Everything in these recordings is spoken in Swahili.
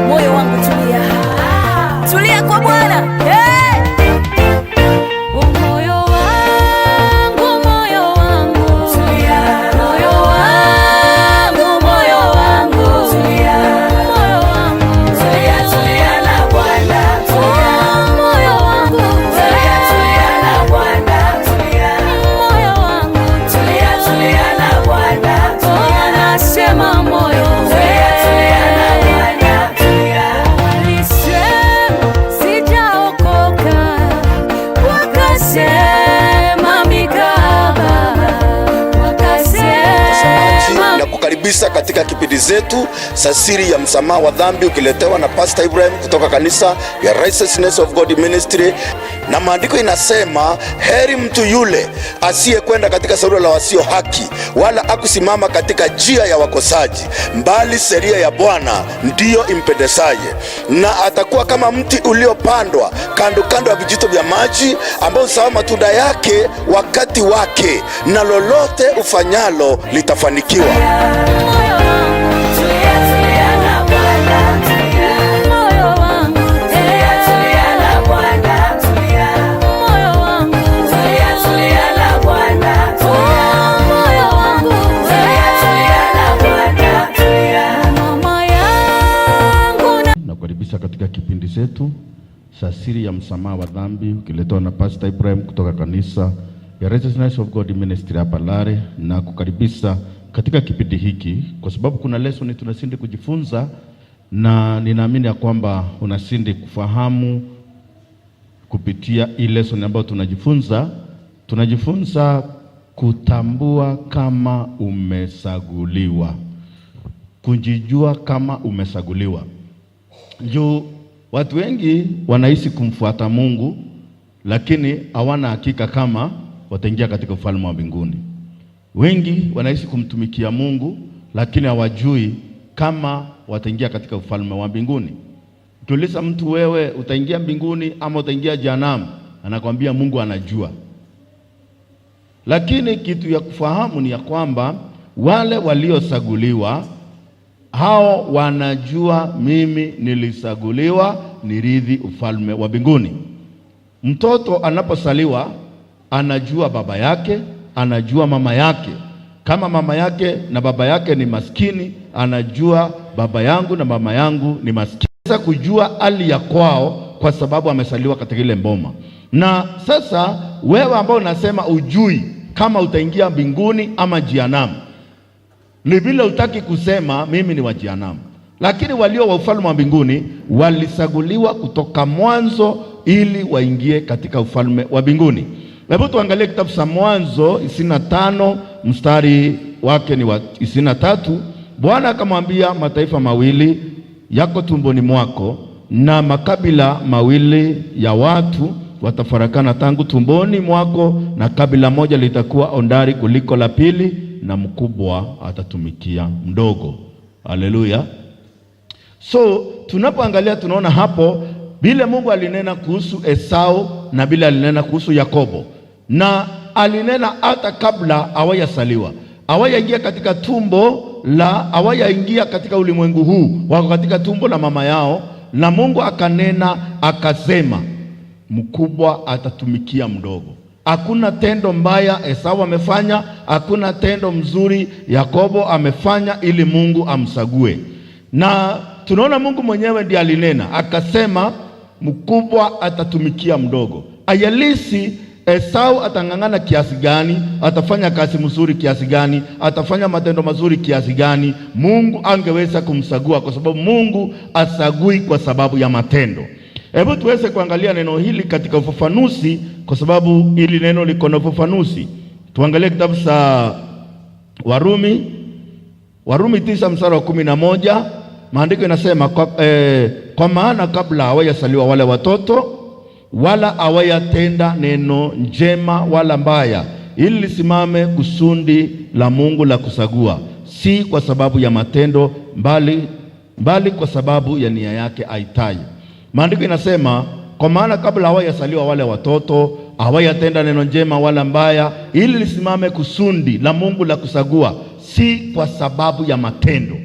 Moyo wangu tulia, tulia kwa Bwana. Kukaribisha katika kipindi zetu za siri ya msamaha wa dhambi, ukiletewa na Pastor Ibrahim kutoka kanisa ya Righteousness of God Ministry. Na maandiko inasema, heri mtu yule asiyekwenda katika shauri la wasio haki, wala akusimama katika njia ya wakosaji, mbali sheria ya Bwana ndiyo impendezaye. Na atakuwa kama mti uliopandwa kando kando ya vijito vya maji, ambao huzaa matunda yake wakati wake, na lolote ufanyalo litafanikiwa. Nakukaribisha katika kipindi chetu cha siri ya msamaha wa dhambi, ukiletewa na Pastor Ibrahim kutoka kanisa ya Righteousness of God Ministry hapa Lare. Na kukaribisha katika kipindi hiki kwa sababu kuna lesson tunasindi kujifunza, na ninaamini ya kwamba unasindi kufahamu kupitia hii lesson ambayo tunajifunza kutambua kama umesaguliwa, kujijua kama umesaguliwa. Juu watu wengi wanaishi kumfuata Mungu, lakini hawana hakika kama wataingia katika ufalme wa mbinguni. Wengi wanaishi kumtumikia Mungu, lakini hawajui kama wataingia katika ufalme wa mbinguni. Ukiuliza mtu, wewe utaingia mbinguni ama utaingia jehanamu, anakwambia Mungu anajua. Lakini kitu ya kufahamu ni ya kwamba wale waliosaguliwa, hao wanajua mimi nilisaguliwa nirithi ufalme wa mbinguni. Mtoto anaposaliwa anajua baba yake, anajua mama yake. Kama mama yake na baba yake ni maskini, anajua baba yangu na mama yangu ni maskini. Sasa kujua hali ya kwao kwa sababu amesaliwa katika ile mboma. Na sasa wewe ambao unasema ujui kama utaingia mbinguni ama jehanamu, ni vile utaki kusema mimi ni wa jehanamu. Lakini walio wa ufalme wa mbinguni walisaguliwa kutoka mwanzo ili waingie katika ufalme wa mbinguni. Hebu tuangalie kitabu cha Mwanzo 25 mstari wake ni wa 23. Bwana akamwambia, mataifa mawili yako tumboni mwako, na makabila mawili ya watu watafarakana tangu tumboni mwako, na kabila moja litakuwa ondari kuliko la pili, na mkubwa atatumikia mdogo. Haleluya. So tunapoangalia tunaona hapo bila Mungu alinena kuhusu Esau na bila alinena kuhusu Yakobo. Na alinena hata kabla hawajasaliwa, hawajaingia katika tumbo la, hawajaingia katika ulimwengu huu, wako katika tumbo la mama yao. Na Mungu akanena akasema, mkubwa atatumikia mdogo. Hakuna tendo mbaya Esau amefanya, hakuna tendo mzuri Yakobo amefanya ili Mungu amsague. Na tunaona Mungu mwenyewe ndiye alinena akasema, mkubwa atatumikia mdogo. Ayalisi Esau atangangana kiasi gani, atafanya kazi mzuri kiasi gani, atafanya matendo mazuri kiasi gani, Mungu angeweza kumsagua, kwa sababu Mungu asagui kwa sababu ya matendo. Hebu tuweze kuangalia neno hili katika ufafanuzi, kwa sababu hili neno liko na ufafanuzi. Tuangalie kitabu cha Warumi 9 mstari wa 11. Maandiko inasema kwa maana kabla hawajasaliwa wale watoto, wala hawajatenda neno njema wala mbaya, ili lisimame kusudi la Mungu la kusagua, si kwa sababu ya matendo, bali kwa sababu ya nia yake aitaye. Maandiko inasema kwa maana kabla hawajasaliwa wale watoto, hawajatenda neno njema wala mbaya, ili lisimame kusudi la Mungu la kusagua, si kwa sababu ya matendo.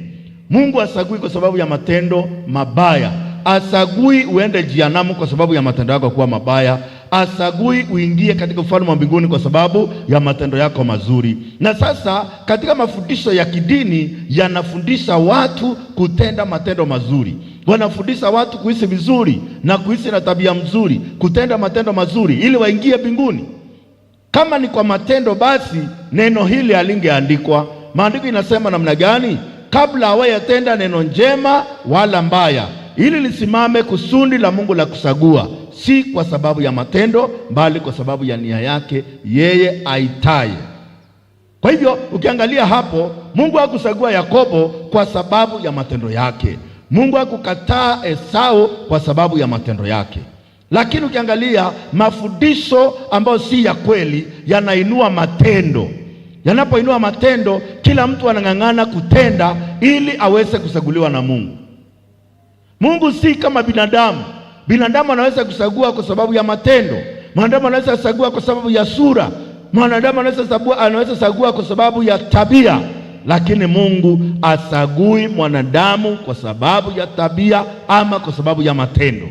Mungu asagui kwa sababu ya matendo mabaya. Asagui uende jehanamu kwa sababu ya matendo yako kuwa mabaya. Asagui uingie katika ufalme wa mbinguni kwa sababu ya matendo yako mazuri. Na sasa katika mafundisho ya kidini yanafundisha watu kutenda matendo mazuri. Wanafundisha watu kuishi vizuri na kuishi na tabia mzuri, kutenda matendo mazuri ili waingie mbinguni. Kama ni kwa matendo, basi neno hili halingeandikwa. Maandiko inasema namna gani? Kabla hawayatenda neno njema wala mbaya, ili lisimame kusudi la Mungu la kusagua, si kwa sababu ya matendo, bali kwa sababu ya nia yake yeye aitaye. Kwa hivyo ukiangalia hapo, Mungu hakusagua Yakobo kwa sababu ya matendo yake. Mungu hakukataa Esau kwa sababu ya matendo yake. Lakini ukiangalia mafundisho ambayo si ya kweli yanainua matendo. Yanapoinua matendo, kila mtu anang'ang'ana kutenda ili aweze kusaguliwa na Mungu. Mungu si kama binadamu. Binadamu anaweza kusagua kwa sababu ya matendo. Mwanadamu anaweza kusagua kwa sababu ya sura. Mwanadamu anaweza kusagua kwa sababu ya tabia. Lakini Mungu asagui mwanadamu kwa sababu ya tabia ama kwa sababu ya matendo.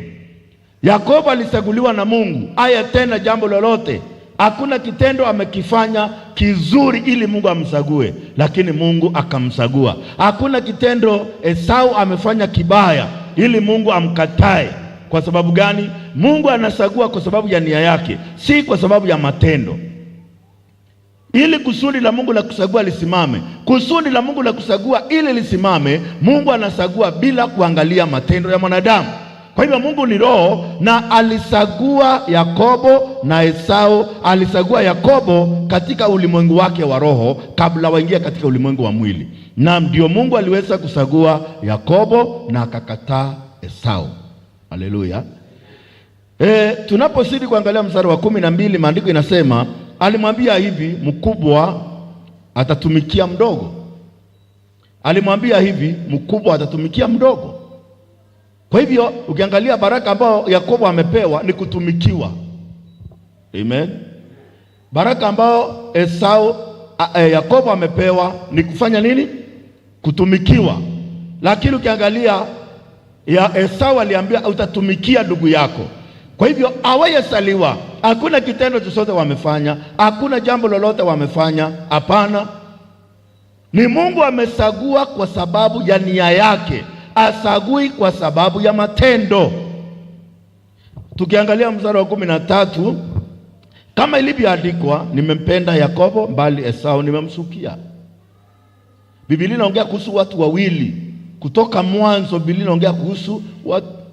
Yakobo alisaguliwa na Mungu, tena jambo lolote. Hakuna kitendo amekifanya kizuri ili Mungu amsague, lakini Mungu akamsagua. Hakuna kitendo Esau amefanya kibaya ili Mungu amkatae. Kwa sababu gani? Mungu anasagua kwa sababu ya nia yake, si kwa sababu ya matendo. Ili kusudi la Mungu la kusagua lisimame, kusudi la Mungu la kusagua ili lisimame, Mungu anasagua bila kuangalia matendo ya mwanadamu. Kwa hivyo Mungu ni roho, na alisagua Yakobo na Esau. Alisagua Yakobo katika ulimwengu wake wa roho kabla waingia katika ulimwengu wa mwili. Na ndio Mungu aliweza kusagua Yakobo na akakataa Esau. Haleluya. Tunaposidi kuangalia mstari wa 12, maandiko inasema alimwambia hivi, mkubwa atatumikia mdogo. Alimwambia hivi, mkubwa atatumikia mdogo. Kwa hivyo ukiangalia baraka ambayo Yakobo amepewa ni kutumikiwa. Amen. Baraka ambayo Yakobo amepewa ni kufanya nini? Kutumikiwa. Lakini ukiangalia Esau aliambia utatumikia ndugu yako. Kwa hivyo hawayesaliwa, hakuna kitendo chochote wamefanya, hakuna jambo lolote wamefanya. Hapana, ni Mungu amesagua kwa sababu ya nia yake. Asagui kwa sababu ya matendo. Tukiangalia mstari wa 13, kama ilivyoandikwa, nimempenda Yakobo bali Esau nimemchukia. Biblia inaongea kuhusu watu wawili. Kutoka mwanzo Biblia inaongea kuhusu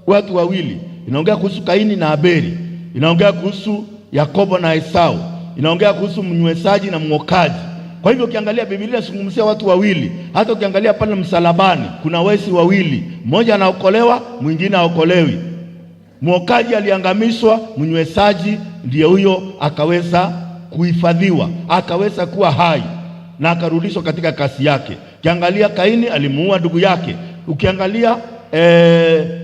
watu wawili. Inaongea kuhusu Kaini na Abeli. Inaongea kuhusu Yakobo na Esau. Inaongea kuhusu mnywesaji na mwokaji. Kwa hivyo ukiangalia Biblia inazungumzia watu wawili. Hata ukiangalia pale msalabani kuna wezi wawili, mmoja anaokolewa, mwingine haokolewi. Mwokaji aliangamizwa, mnywesaji ndiye huyo akaweza kuhifadhiwa, akaweza kuwa hai na akarudishwa katika kasi yake. Ukiangalia Kaini alimuua ndugu yake.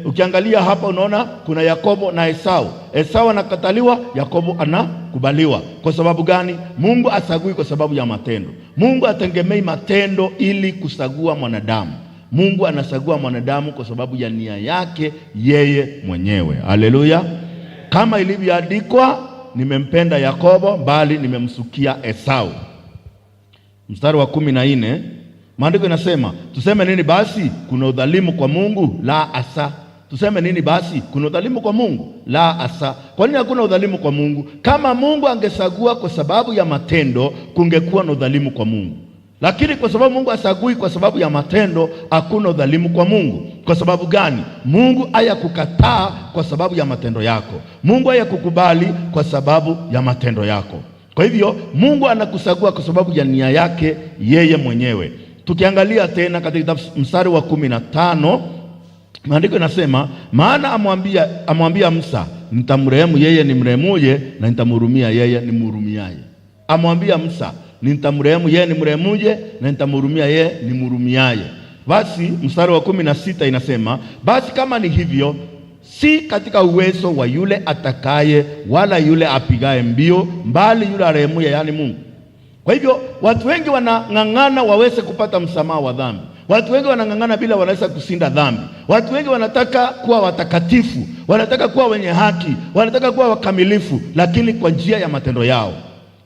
Ukiangalia hapa unaona kuna Yakobo na Esau. Esau anakataliwa, Yakobo anakubaliwa. Kwa sababu gani? Mungu asagui kwa sababu ya matendo. Mungu ategemei matendo ili kusagua mwanadamu. Mungu anasagua mwanadamu kwa sababu ya nia yake yeye mwenyewe. Haleluya. Kama ilivyoandikwa, nimempenda Yakobo bali nimemchukia Esau. Mstari wa 14, maandiko inasema, tuseme nini basi? Kuna udhalimu kwa Mungu? La asa. Tuseme nini basi? Kuna udhalimu kwa Mungu? La asa. Kwa nini hakuna udhalimu kwa Mungu? Kama Mungu angesagua kwa sababu ya matendo, kungekuwa na udhalimu kwa Mungu. Lakini kwa sababu Mungu asagui kwa sababu ya matendo, hakuna udhalimu kwa Mungu. Kwa sababu gani? Mungu hayakukataa kwa sababu ya matendo yako. Mungu hayakukubali kwa sababu ya matendo yako. Kwa hivyo Mungu anakusagua kwa sababu ya nia yake yeye mwenyewe. Tukiangalia tena katika mstari wa 15, maandiko yanasema, maana amwambia Musa, nitamrehemu yeye nimrehemuye na nitamhurumia yeye nimhurumiaye. Amwambia Musa, nitamrehemu yeye nimrehemuye na nitamhurumia yeye nimhurumiaye. Basi mstari wa 16 inasema, basi kama ni hivyo, si katika uwezo wa yule atakaye wala yule apigaye mbio, mbali yule arehemuye, yani Mungu. Kwa hivyo watu wengi wanang'ang'ana waweze kupata msamaha wa dhambi. Watu wengi wanang'ang'ana bila wanaweza kushinda dhambi. Watu wengi wanataka kuwa watakatifu, wanataka kuwa wenye haki, wanataka kuwa wakamilifu, lakini kwa njia ya matendo yao.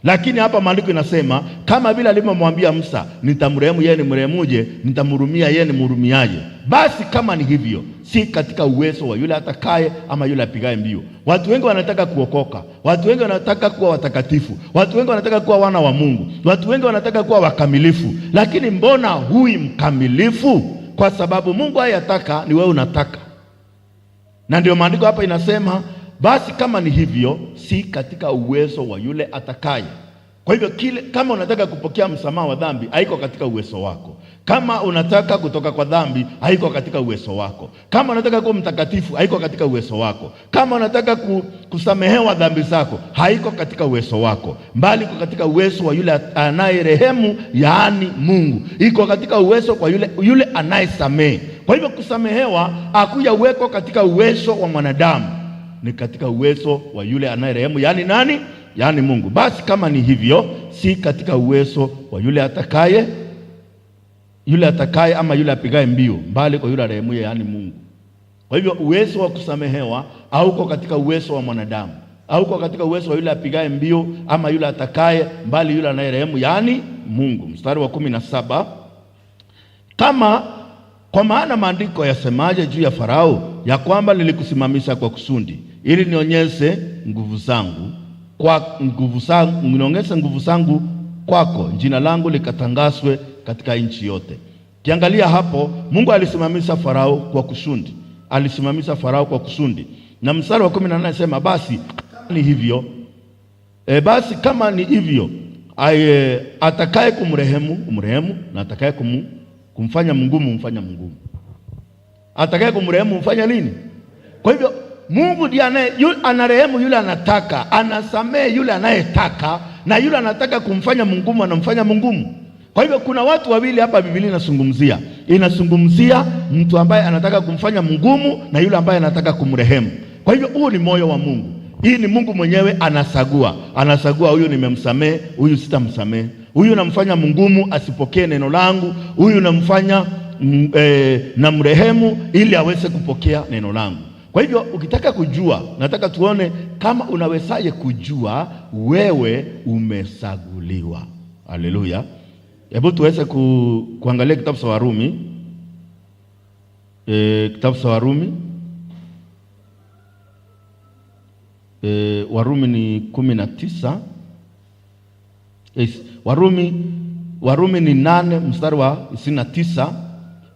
Lakini hapa maandiko inasema kama vile alivyomwambia Musa, nitamrehemu yeye nimrehemuje, nitamhurumia yeye nimhurumiaje. Basi kama ni hivyo, si katika uwezo wa yule atakaye ama yule apigaye mbio. Watu wengi wanataka kuokoka, watu wengi wanataka kuwa watakatifu, watu wengi wanataka kuwa wana wa Mungu, watu wengi wanataka kuwa wakamilifu. Lakini mbona hui mkamilifu? Kwa sababu Mungu hayataka, ni wewe unataka. Na ndio maandiko hapa inasema basi kama ni hivyo, si katika uwezo wa yule atakaye. Kwa hivyo kama unataka kupokea msamaha wa dhambi, haiko katika uwezo wako. Kama unataka kutoka kwa dhambi, haiko katika uwezo wako. Kama unataka kuwa mtakatifu, haiko katika uwezo wako. Kama unataka kusamehewa dhambi zako, haiko katika uwezo wako, bali iko katika uwezo wa yule anayerehemu, yaani Mungu. Iko katika uwezo kwa yule anayesamehe. Kwa hivyo kusamehewa hakuja uweko katika uwezo wa mwanadamu, ni katika uwezo wa yule anayerehemu, yaani nani? Yaani Mungu. Basi kama ni hivyo, si katika uwezo wa yule atakaye ama yule apigaye mbio, bali kwa yule arehemuye, yaani Mungu. Kwa hivyo uwezo wa kusamehewa hauko katika uwezo wa mwanadamu, hauko katika uwezo wa yule apigaye mbio ama yule atakaye, bali yule anayerehemu, yaani Mungu. Mstari wa 17, kwa maana maandiko yasemaje juu ya Farao, ya kwamba nilikusimamisha kwa kusudi, ili nionyeshe nguvu zangu kwako, jina langu likatangazwe katika nchi yote. Kiangalia hapo, Mungu alisimamisha Farao kwa kusudi. Na mstari wa 18 anasema basi ni hivyo, kama ni hivyo, atakaye kumrehemu, na atakaye kumfanya mgumu mfanya mgumu. Atakaye kumrehemu mfanya nini? Kwa hivyo Mungu ndiye anarehemu yule anataka, anasamehe yule anayetaka, na yule anataka kumfanya mgumu anamfanya mgumu. Kwa hivyo kuna watu wawili hapa Biblia inazungumzia mtu ambaye anataka kumfanya mgumu na yule ambaye anataka kumrehemu. Kwa hivyo huu ni moyo wa Mungu. Hii ni Mungu mwenyewe anasagua, huyu nimemsamehe, huyu sitamsamehe. Huyu namfanya mgumu asipokee neno langu, huyu namfanya namrehemu ili aweze kupokea neno langu. Kwa hivyo ukitaka kujua, nataka tuone kama unawezaje kujua wewe umesaguliwa. Haleluya. Hebu tuweze kuangalia kitabu cha Warumi. Kitabu cha Warumi. Warumi ni 19. Warumi ni 8 mstari wa 29.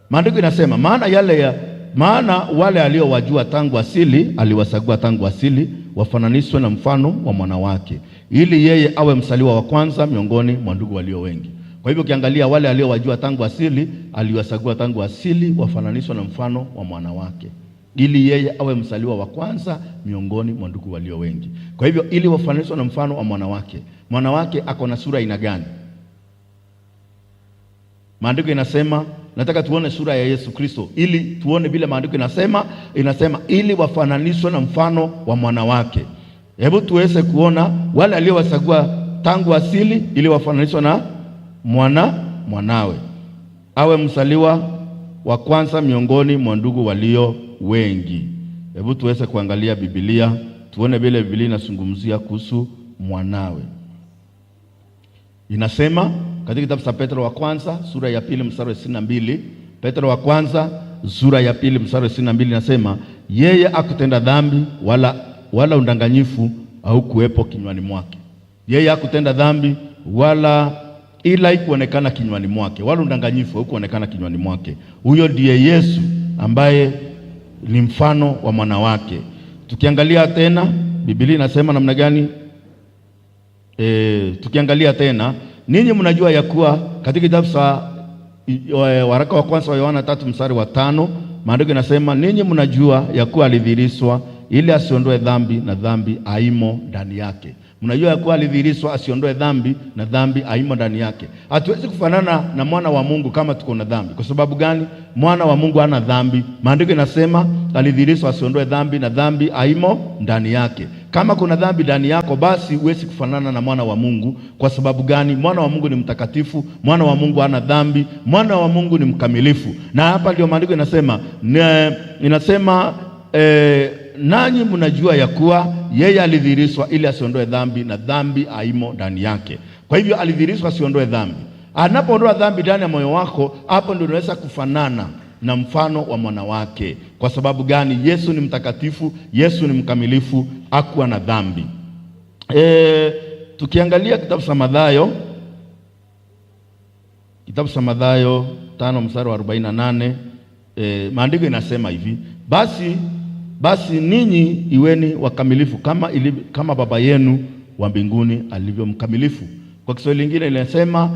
Maandiko inasema maana wale aliowajua tangu asili aliwasagua tangu asili wafananishwe na mfano wa mwana wake, ili yeye awe msaliwa wa kwanza miongoni mwa ndugu walio wengi. Kwa hivyo ukiangalia wale aliowajua tangu asili aliwasagua tangu asili wafananishwe na mfano wa mwana wake, ili yeye awe msaliwa wa kwanza miongoni mwa ndugu walio wengi. Kwa hivyo ili wafananishwe na mfano wa mwana wake ako na sura ina gani? Maandiko inasema, nataka tuone sura ya Yesu Kristo ili tuone vile maandiko inasema ili wafananishwe na mfano wa mwana wake. Hebu tuweze kuona wale aliowasagua tangu asili ili wafananishwe na mwanawe, awe msaliwa wa kwanza miongoni mwa ndugu walio wengi. Hebu tuweze kuangalia Biblia tuone vile Biblia inazungumzia kuhusu mwanawe. Inasema katika kitabu cha Petro wa kwanza sura ya 2 mstari wa 22, Petro wa kwanza sura ya 2 mstari wa 22 inasema, yeye hakutenda dhambi wala undanganyifu au kuwepo kinywani mwake. Yeye hakutenda dhambi ila ikuonekana kinywani mwake, wala undanganyifu au kuonekana kinywani mwake. Huyo ndiye Yesu ambaye ni mfano wa mwana wake. Tukiangalia tena Biblia inasema namna gani? Tukiangalia tena, ninyi mnajua ya kuwa katika kitabu cha waraka wa kwanza wa Yohana 3 mstari wa 5, maandiko inasema, ninyi mnajua ya kuwa alidhihirishwa ili asiondoe dhambi na dhambi haimo ndani yake. Mnajua ya kuwa alidhihirishwa asiondoe dhambi na dhambi haimo ndani yake. Hatuwezi kufanana na mwana wa Mungu kama tuko na dhambi. Kwa sababu gani? Mwana wa Mungu hana dhambi. Maandiko inasema alidhihirishwa asiondoe dhambi na dhambi haimo ndani yake. Kama kuna dhambi ndani yako, basi huwezi kufanana na mwana wa Mungu. Kwa sababu gani? Mwana wa Mungu ni mtakatifu, mwana wa Mungu hana dhambi, mwana wa Mungu ni mkamilifu. Na hapa ndio maandiko inasema nanyi mnajua ya kuwa yeye alidhihirishwa ili asiondoe dhambi, na dhambi haimo ndani yake. Kwa hivyo alidhihirishwa asiondoe dhambi. Anapoondoa dhambi ndani ya moyo wako, hapo ndio unaweza kufanana na mfano wa mwana wake. Kwa sababu gani? Yesu ni mtakatifu, Yesu ni mkamilifu, hakuwa na dhambi. Tukiangalia kitabu cha Mathayo, kitabu cha Mathayo 5 mstari wa 48, maandiko inasema hivi: basi ninyi iweni wakamilifu kama Baba yenu wa mbinguni alivyo mkamilifu. Kwa Kiswahili kingine inasema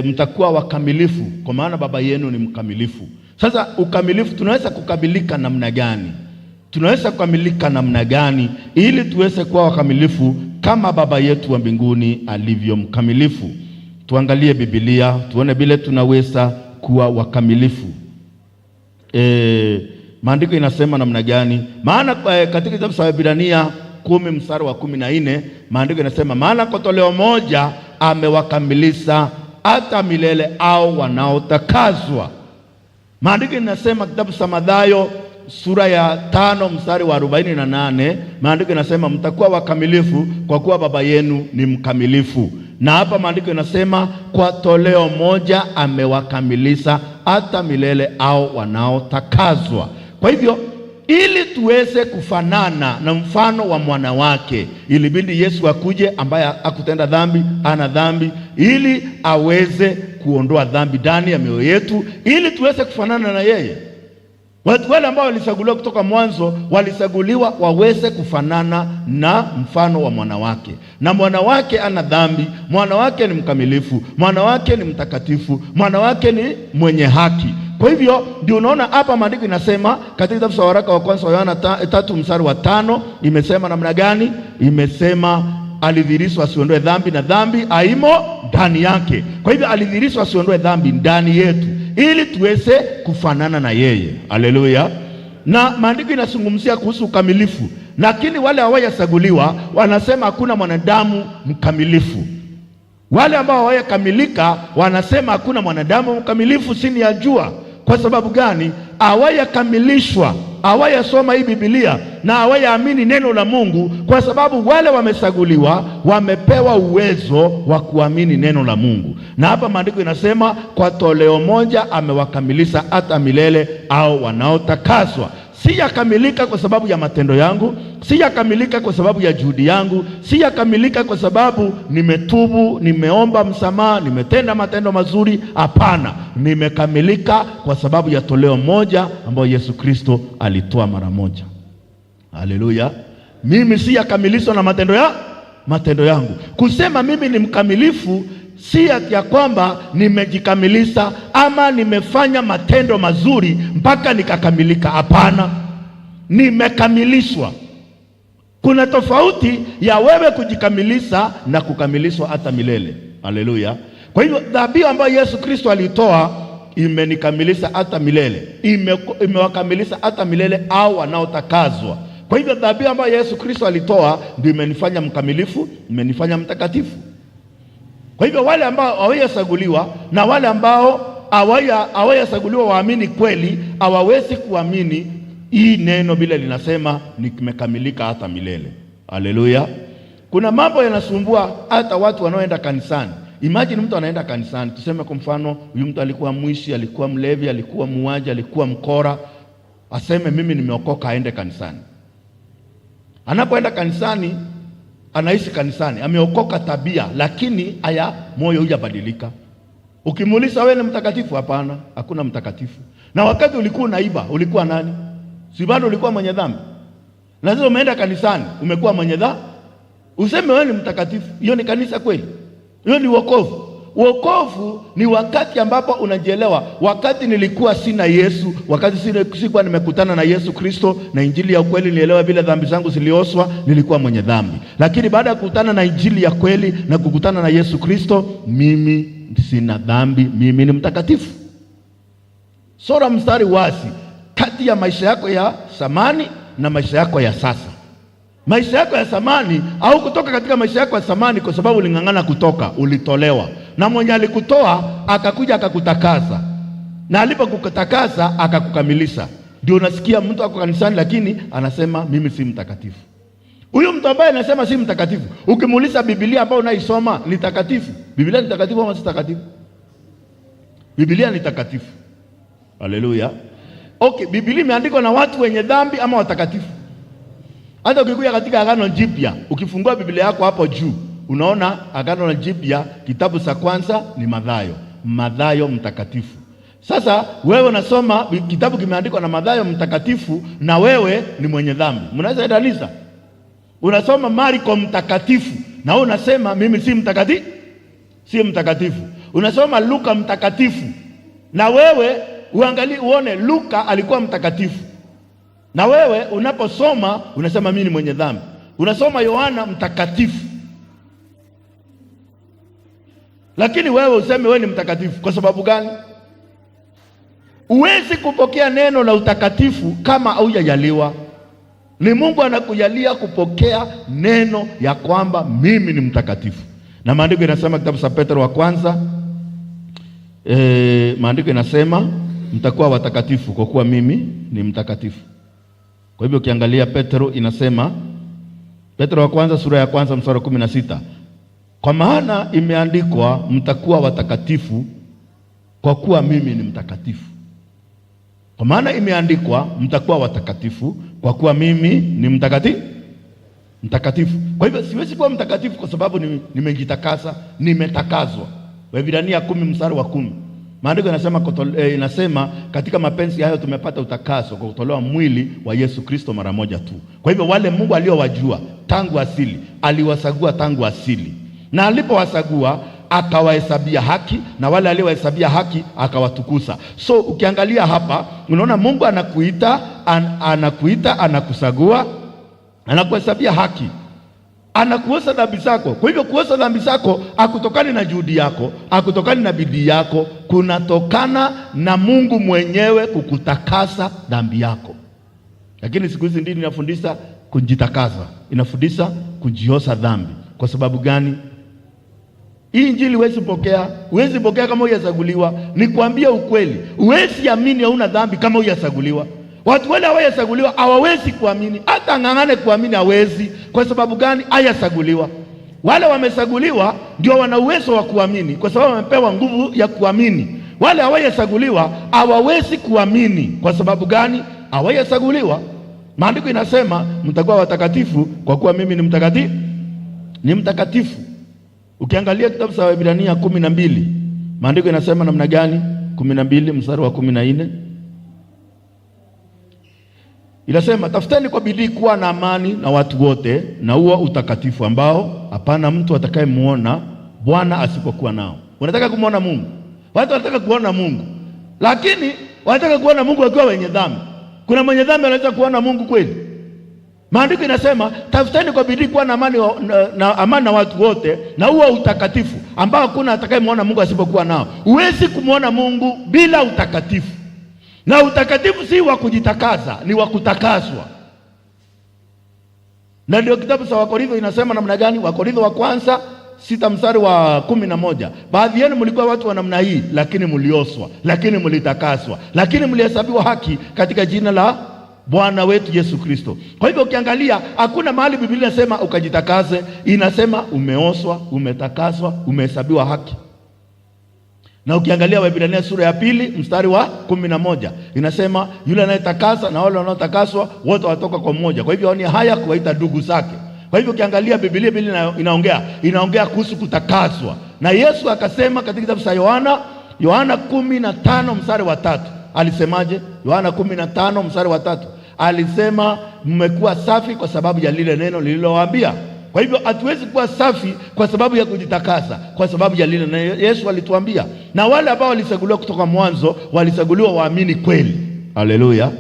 mtakuwa wakamilifu kwa maana Baba yenu ni mkamilifu. Sasa ukamilifu, tunaweza kukamilika namna gani? Tunaweza kukamilika namna gani ili tuweze kuwa wakamilifu kama Baba yetu wa mbinguni alivyo mkamilifu? Tuangalie Biblia tuone vile tunaweza kuwa wakamilifu. Maandiko inasema namna gani? Maana katika kitabu cha Waebrania 10 mstari wa 14, maandiko inasema maana kwa toleo moja amewakamilisha hata milele au wanaotakazwa. Maandiko inasema kitabu cha Mathayo sura ya 5 mstari wa 48, maandiko inasema mtakuwa wakamilifu kwa kuwa Baba yenu ni mkamilifu. Na hapa maandiko inasema kwa toleo moja amewakamilisha hata milele au wanaotakazwa. Kwa hivyo ili tuweze kufanana na mfano wa mwana wake, ilibidi Yesu akuje ambaye hakutenda dhambi, ana dhambi, ili aweze kuondoa dhambi ndani ya mioyo yetu, ili tuweze kufanana na yeye. Watu wale ambao walichaguliwa kutoka mwanzo, walichaguliwa waweze kufanana na mfano wa mwana wake. Na mwana wake ana dhambi, mwana wake ni mkamilifu, mwana wake ni mtakatifu, mwana wake ni mwenye haki. Kwa hivyo ndio unaona hapa maandiko inasema katika kitabu cha waraka wa kwanza wa Yohana 3 mstari wa 5, imesema namna gani? Imesema alidhihirishwa asiondoe dhambi, na dhambi haimo ndani yake. Kwa hivyo alidhihirishwa asiondoe dhambi ndani yetu ili tuweze kufanana na yeye. Haleluya. Na maandiko inazungumzia kuhusu ukamilifu, lakini wale hawajachaguliwa wanasema hakuna mwanadamu mkamilifu. Wale ambao hawajakamilika wanasema hakuna mwanadamu mkamilifu chini ya jua. Kwa sababu gani? Hawajakamilishwa, hawajasoma hii Biblia na hawajaamini neno la Mungu. Kwa sababu wale wamechaguliwa wamepewa uwezo wa kuamini neno la Mungu. Na hapa maandiko inasema kwa toleo moja amewakamilisha hata milele au wanaotakaswa. Sijakamilika kwa sababu ya matendo yangu, sijakamilika kwa sababu ya juhudi yangu, sijakamilika kwa sababu nimetubu, nimeomba msamaha, nimetenda matendo mazuri. Hapana, nimekamilika kwa sababu ya toleo moja ambayo Yesu Kristo alitoa mara moja. Haleluya. Mimi sijakamilishwa na matendo yangu. Kusema mimi ni mkamilifu si ya kwamba nimejikamilisha ama nimefanya matendo mazuri mpaka nikakamilika. Hapana, nimekamilishwa. Kuna tofauti ya wewe kujikamilisha na kukamilishwa hata milele. Haleluya. Kwa hivyo dhabihu ambayo Yesu Kristo alitoa imenikamilisha hata milele, imewakamilisha hata milele au wanaotakazwa. Kwa hivyo dhabihu ambayo Yesu Kristo alitoa ndio imenifanya mkamilifu, imenifanya mtakatifu. Kwa hivyo wale ambao hawajachaguliwa na wale ambao hawajachaguliwa waamini kweli, hawawezi kuamini hii neno bila linasema nimekamilika hata milele. Haleluya. Kuna mambo yanasumbua hata watu wanaoenda kanisani. Imagine mtu anaenda kanisani, tuseme kwa mfano huyu mtu alikuwa mwishi, alikuwa mlevi, alikuwa muuaji, alikuwa mkora, aseme mimi nimeokoka, aende kanisani. Anapoenda kanisani, anaishi kanisani, ameokoka tabia, lakini moyo hujabadilika. Ukimuuliza wewe ni mtakatifu? Hapana, hakuna mtakatifu. Na wakati ulikuwa unaiba, ulikuwa nani? Si bado ulikuwa mwenye dhambi? Na sasa umeenda kanisani, umekuwa mwenye dhambi. Useme wewe ni mtakatifu, hiyo ni kanisa kweli? Hiyo ni wokovu? Wokovu ni wakati ambapo unajielewa, wakati nilikuwa sina Yesu, wakati sikuwa nimekutana na Yesu Kristo na injili ya ukweli, nielewa vile dhambi zangu zilioswa, nilikuwa mwenye dhambi. Lakini baada ya kukutana na injili ya kweli na kukutana na Yesu Kristo, mimi sina dhambi, mimi ni mtakatifu. Sura mstari wazi kati ya maisha yako ya zamani na maisha yako ya sasa. maisha yako ya zamani, au kutoka katika maisha yako ya zamani kwa sababu uling'ang'ana kutoka, ulitolewa. Na mwenye alikutoa akakuja akakutakasa. Na alipokutakasa akakukamilisha. Ndio unasikia mtu ako kanisani lakini anasema mimi si mtakatifu. Huyu mtu ambaye anasema si mtakatifu, ukimuuliza Biblia ambayo unaisoma ni takatifu. Biblia ni takatifu ama si takatifu? Biblia ni takatifu. Haleluya. Okay, Biblia imeandikwa na watu wenye dhambi ama watakatifu? Hata ukikuja katika Agano Jipya, ukifungua Biblia yako hapo juu, unaona Agano Jipya kitabu cha kwanza ni Mathayo. Mathayo mtakatifu. Sasa wewe unasoma kitabu kimeandikwa na Mathayo mtakatifu na wewe ni mwenye dhambi. Mnaweza endanisha? Unasoma Marko mtakatifu na wewe unasema mimi si mtakatifu? Si mtakatifu. Unasoma Luka mtakatifu na wewe uangalie uone Luka alikuwa mtakatifu. Na wewe unaposoma unasema mimi ni mwenye dhambi. Unasoma Yohana mtakatifu. Lakini wewe useme wewe ni mtakatifu kwa sababu gani? Huwezi kupokea neno la utakatifu kama haujajaliwa. Ni Mungu anakujalia kupokea neno ya kwamba mimi ni mtakatifu. Na maandiko inasema kitabu cha Petro wa kwanza, maandiko inasema mtakuwa watakatifu kwa kuwa mimi ni mtakatifu. Kwa hivyo ukiangalia Petro inasema, Petro wa kwanza sura ya kwanza mstari wa 16, kwa maana imeandikwa mtakuwa watakatifu kwa kuwa mimi ni mtakatifu. Kwa maana imeandikwa mtakuwa watakatifu kwa kuwa mimi ni mtakatifu. Kwa hivyo siwezi kuwa mtakatifu kwa sababu nimejitakasa, nimetakazwa. Waebrania 10 mstari wa 10. Maandiko inasema katika mapenzi hayo tumepata utakaso kwa kutolewa mwili wa Yesu Kristo mara moja tu. Kwa hivyo wale Mungu aliowajua tangu asili, aliwasagua tangu asili. Na alipowasagua akawahesabia haki, na wale aliowahesabia haki akawatukuza. So ukiangalia hapa unaona Mungu anakuita, anakusagua, anakuhesabia haki, anakuosha dhambi zako. Kwa hivyo kuosha dhambi zako hakutokani na juhudi yako, hakutokani na bidii yako, kunatokana na Mungu mwenyewe kukutakasa dhambi yako. Lakini siku hizi dini inafundisha kujitakasa, inafundisha kujiosha dhambi. Kwa sababu gani? Hii injili huwezi pokea kama hujachaguliwa. Nikwambia ukweli, huwezi amini hauna dhambi kama hujachaguliwa. Watu wale hawajachaguliwa hawawezi kuamini, hata ng'ang'ane kuamini hawezi. Kwa sababu gani? Hajachaguliwa. Wale wamechaguliwa ndio wana uwezo wa kuamini kwa sababu wamepewa nguvu ya kuamini. Wale hawajachaguliwa hawawezi kuamini. Kwa sababu gani? Hawajachaguliwa. Maandiko inasema mtakuwa watakatifu kwa kuwa mimi ni mtakatifu. Ukiangalia kitabu cha Waebrania 12, maandiko inasema namna gani? 12 mstari wa 14. Inasema tafuteni kwa bidii kuwa na amani na watu wote na huo utakatifu ambao hapana mtu atakayemuona Bwana asipokuwa nao. Unataka kumuona Mungu? Watu wanataka kuona Mungu, lakini wanataka kuona Mungu wakiwa wenye dhambi. Kuna mwenye dhambi anaweza kuona Mungu kweli? Maandiko inasema tafuteni kwa bidii kuwa na amani na watu wote na huo utakatifu ambao hakuna atakayemuona Mungu asipokuwa nao. Huwezi kumuona Mungu bila utakatifu. Na utakatifu si wa kujitakasa, ni wa kutakaswa. Na ndio kitabu cha Wakorintho inasema namna gani? Wakorintho wa kwanza 6 mstari wa 11. Baadhi yenu mlikuwa watu wa namna hii, lakini mlioswa, lakini mlitakaswa, lakini mlihesabiwa haki katika jina la Bwana wetu Yesu Kristo. Kwa hivyo ukiangalia hakuna mahali Biblia inasema ukajitakase, inasema umeoswa, umetakaswa, umehesabiwa haki. Na ukiangalia Waebrania sura ya 2 mstari wa 11 inasema yule anayetakasa na wale wanaotakaswa wote watoka kwa mmoja. Kwa hivyo ni haya kuwaita ndugu zake. Kwa hivyo ukiangalia Biblia inaongea kuhusu kutakaswa. Na Yesu akasema katika kitabu cha Yohana 15 mstari wa 3. Alisemaje? Yohana 15 mstari wa 3. Alisema mmekuwa safi kwa sababu ya lile neno nililowaambia. Kwa hivyo hatuwezi kuwa safi kwa sababu ya kujitakasa, kwa sababu ya lile neno Yesu alituambia. Na wale ambao walichaguliwa kutoka mwanzo, walichaguliwa waamini kweli. Haleluya.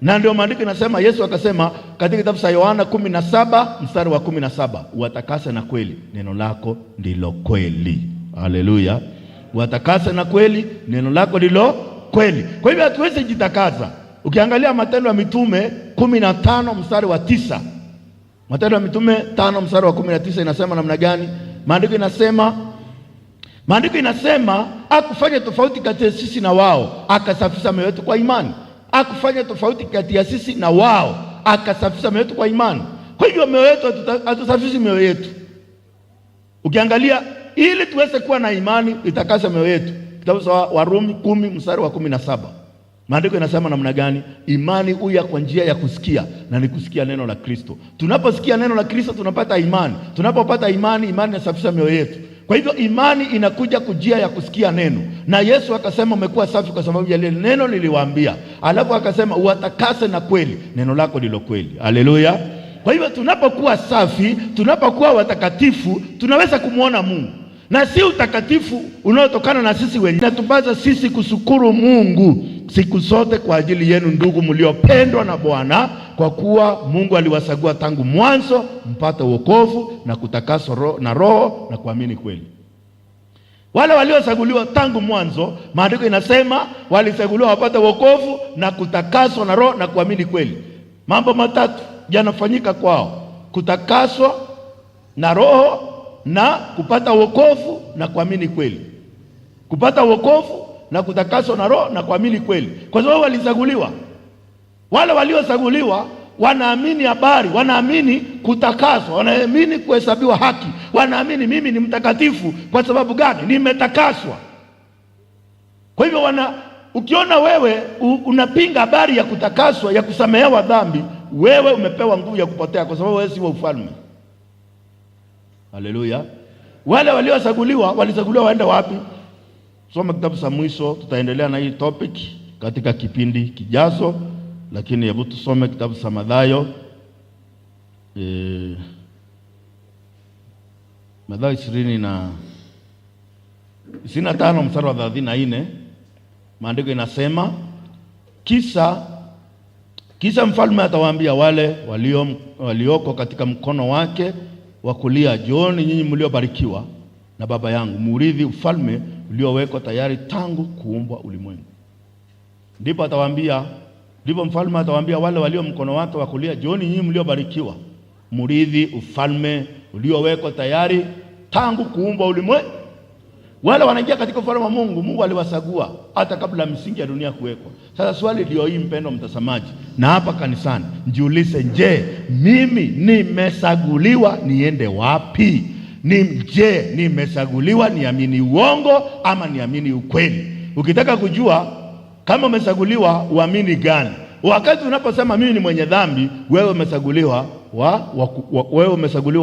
Na ndio maandiko inasema, Yesu akasema katika kitabu cha Yohana 17 mstari wa 17, watakase na kweli, neno lako ndilo kweli. Haleluya. Watakase na kweli, neno lako ndilo kweli. Kwa hivyo hatuwezi jitakasa. Ukiangalia Matendo ya Mitume 15 mstari wa 9, Matendo ya Mitume 5:19 inasema namna gani? Maandiko inasema akufanya tofauti kati ya sisi na wao, akasafisha mioyo yetu kwa imani. Akufanya tofauti kati ya sisi na wao, akasafisha mioyo yetu kwa imani. Kwa hivyo mioyo yetu hatusafishi mioyo yetu. Ukiangalia ili tuweze kuwa na imani itakasa mioyo yetu. Kitabu cha Warumi 10:17. Maandiko inasema namna gani? Imani huja kwa njia ya kusikia, na ni kusikia neno la Kristo. Tunaposikia neno la Kristo tunapata imani. Tunapopata imani, imani inasafisha mioyo yetu. Kwa hivyo imani inakuja kujia ya kusikia neno. Na Yesu akasema umekuwa safi kwa sababu ya lile neno niliwaambia. Alafu akasema uwatakase na kweli, neno lako ndilo kweli. Haleluya. Kwa hivyo tunapokuwa safi, tunapokuwa watakatifu, tunaweza kumuona Mungu. Na si utakatifu unaotokana na sisi wenyewe. Natupasa sisi kushukuru Mungu siku zote kwa ajili yenu ndugu mliopendwa na Bwana, kwa kuwa Mungu aliwachagua tangu mwanzo mpate wokovu na kutakaswa na roho na kuamini kweli. Wale waliochaguliwa tangu mwanzo, maandiko inasema walichaguliwa wapate wokovu na kutakaswa na roho na kuamini kweli. Mambo matatu yanafanyika kwao: kutakaswa na roho na kupata wokovu na kuamini kweli. Kupata wokovu na kutakaswa na roho na kuamini kweli. Kwa sababu walichaguliwa. Wale waliochaguliwa wanaamini habari, wanaamini kutakaswa, wanaamini kuhesabiwa haki, wanaamini mimi ni mtakatifu. Kwa sababu gani? Nimetakaswa. Kwa hivyo ukiona wewe unapinga habari ya kutakaswa, ya kusamehewa dhambi, wewe umepewa nguvu ya kupotea, kwa sababu wewe si wa ufalme. Haleluya. Wale waliochaguliwa walichaguliwa waende wapi? Soma kitabu cha Mwisho. Tutaendelea na hii topic katika kipindi kijazo, lakini hebu tusome kitabu cha Mathayo Mathayo 25 mstari wa 34. Maandiko inasema kisha mfalme atawaambia wale walioko katika mkono wake wa kulia, Njooni nyinyi mliobarikiwa na Baba yangu, murithi ufalme uliowekwa tayari tangu kuumbwa ulimwengu. Ndipo mfalme atawaambia wale walio mkono wake wa kulia, Njooni nyinyi mliobarikiwa, murithi ufalme uliowekwa tayari tangu kuumbwa ulimwengu. Wale wanaingia katika ufalme wa Mungu. Mungu aliwachagua hata kabla misingi ya dunia kuwekwa. Sasa swali ndio hii, mpendwa mtazamaji, na hapa kanisani jiulize, je, mimi nimechaguliwa niende wapi? Je, nimechaguliwa niamini uongo ama niamini ukweli? Ukitaka kujua kama umechaguliwa, uamini gani? Wakati unaposema mimi ni mwenye dhambi, wewe umechaguliwa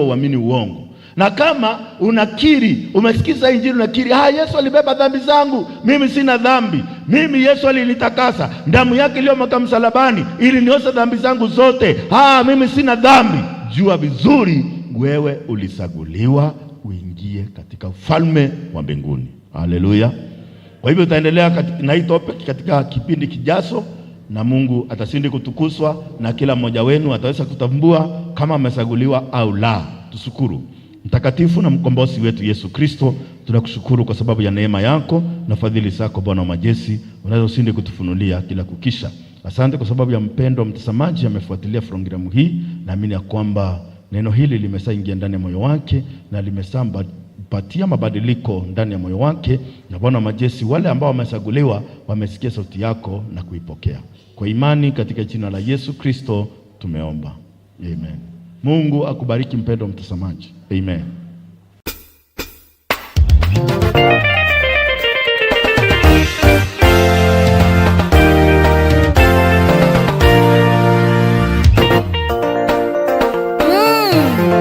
uamini uongo. Na kama unakiri, umesikiza injili, unakiri, Yesu alibeba dhambi zangu, mimi sina dhambi, mimi Yesu alinitakasa, damu yake iliyomwagika msalabani ili nioshe dhambi zangu zote, mimi sina dhambi, jua vizuri wewe ulichaguliwa uingie katika ufalme wa mbinguni. Haleluya. Kwa hivyo tutaendelea na hii topic katika kipindi kijacho, na Mungu atasindi kutukuzwa, na kila mmoja wenu ataweza kutambua kama amechaguliwa au la. Tushukuru mtakatifu na mkombozi wetu Yesu Kristo, tunakushukuru kwa sababu ya neema yako na fadhili zako Bwana wa majeshi unazosindi kutufunulia kila kukisha. Asante kwa sababu ya mpendo mtazamaji amefuatilia programu hii. Naamini ya kwamba neno hili limesaingia ndani ya moyo wake na limesampatia mabadiliko ndani ya moyo wake, na Bwana wa majeshi wale ambao wamechaguliwa wamesikia sauti yako na kuipokea. Kwa imani katika jina la Yesu Kristo tumeomba. Amen. Mungu akubariki mpendo mtazamaji. Amen.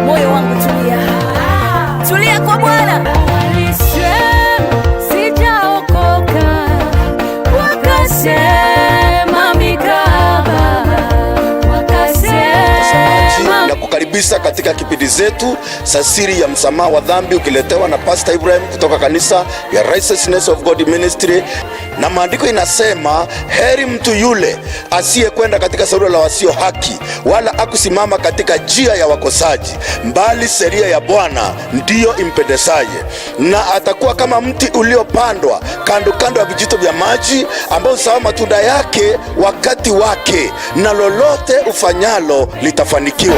Moyo wangu tulia. Tulia kwa Bwana. Sijaokoka, wakasema mikaba, wakasema. Kukaribisha katika kipindi zetu za siri ya msamaha wa dhambi, ukiletewa na Pastor Ibrahim kutoka kanisa ya Righteousness of God Ministry. Na maandiko inasema, heri mtu yule asiyekwenda katika shauri la wasio haki, wala akusimama katika njia ya wakosaji, bali sheria ya Bwana ndiyo impendezaye. Na atakuwa kama mti uliopandwa kando kando ya vijito vya maji, ambao huzaa matunda yake wakati wake, na lolote ufanyalo litafanikiwa.